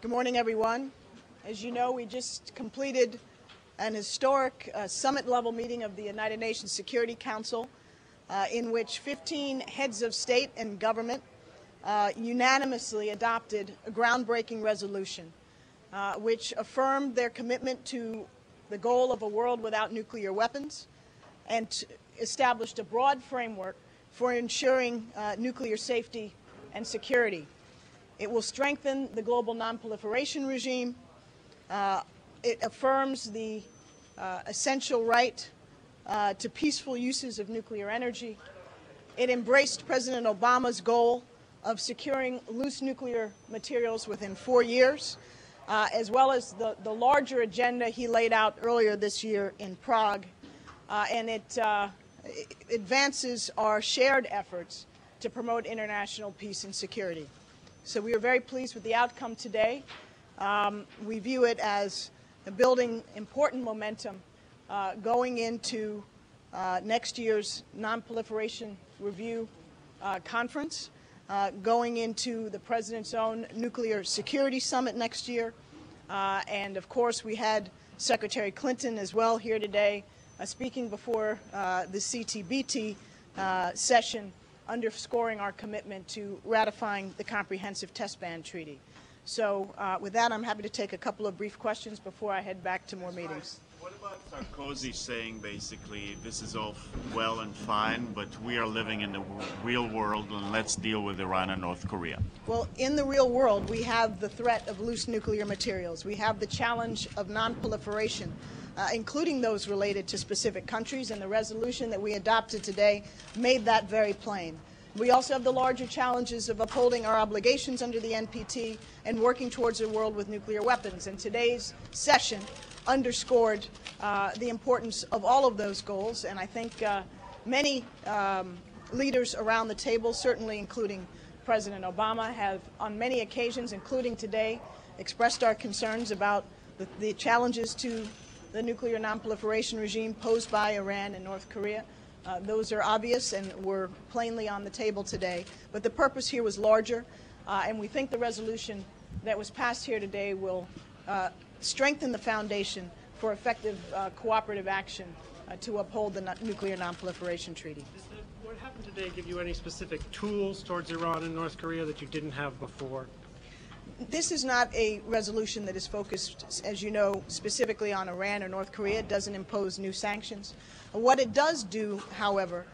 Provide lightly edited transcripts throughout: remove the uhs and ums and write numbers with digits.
Good morning, everyone. As you know, we just completed an historic summit-level meeting of the United Nations Security Council in which 15 heads of state and government unanimously adopted a groundbreaking resolution which affirmed their commitment to the goal of a world without nuclear weapons and established a broad framework for ensuring nuclear safety and security. It will strengthen the global non-proliferation regime. It affirms the essential right to peaceful uses of nuclear energy. It embraced President Obama's goal of securing loose nuclear materials within 4 years, as well as the larger agenda he laid out earlier this year in Prague. And it advances our shared efforts to promote international peace and security. So we are very pleased with the outcome today. We view it as building important momentum going into next year's non-proliferation review conference, going into the President's own nuclear security summit next year. And of course, we had Secretary Clinton as well here today speaking before the CTBT session, underscoring our commitment to ratifying the Comprehensive Test Ban Treaty. So with that, I'm happy to take a couple of brief questions before I head back to more meetings. What about Sarkozy saying basically this is all well and fine, but we are living in the real world and let's deal with Iran and North Korea? Well, in the real world, we have the threat of loose nuclear materials. We have the challenge of non-proliferation, including those related to specific countries, and the resolution that we adopted today made that very plain. We also have the larger challenges of upholding our obligations under the NPT and working towards a world with nuclear weapons. And today's session underscored the importance of all of those goals, and I think many leaders around the table, certainly including President Obama, have on many occasions, including today, expressed our concerns about the challenges to the nuclear non-proliferation regime posed by Iran and North Korea. Those are obvious and were plainly on the table today. But the purpose here was larger, and we think the resolution that was passed here today will strengthen the foundation for effective cooperative action to uphold the nuclear non-proliferation treaty. Does what happened today give you any specific tools towards Iran and North Korea that you didn't have before? This is not a resolution that is focused, as you know, specifically on Iran or North Korea. It doesn't impose new sanctions. What it does do, however,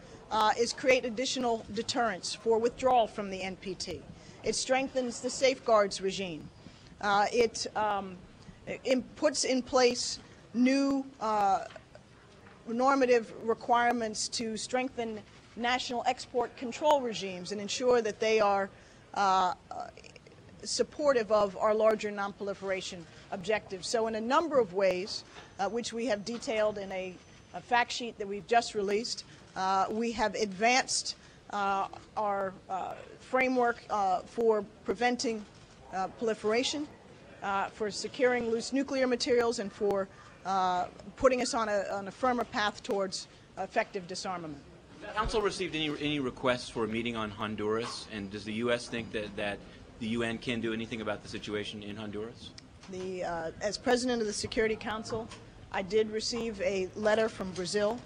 is create additional deterrence for withdrawal from the NPT. It strengthens the safeguards regime. It puts in place new normative requirements to strengthen national export control regimes and ensure that they are supportive of our larger non-proliferation objectives. So in a number of ways, which we have detailed in a fact sheet that we've just released, we have advanced our framework for preventing proliferation, for securing loose nuclear materials, and for putting us on a firmer path towards effective disarmament. Has the Council received any requests for a meeting on Honduras, and does the U.S. think that the UN can do anything about the situation in Honduras? As President of the Security Council, I did receive a letter from Brazil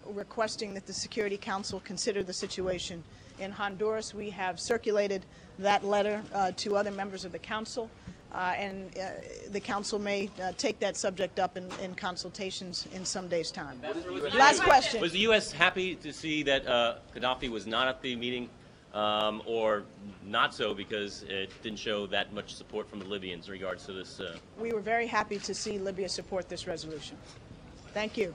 requesting that the Security Council consider the situation in Honduras. We have circulated that letter to other members of the Council, and the Council may take that subject up in consultations in some days' time. Last question. Was the U.S. happy to see that Gaddafi was not at the meeting, or not so because it didn't show that much support from the Libyans in regards to this? We were very happy to see Libya support this resolution. Thank you.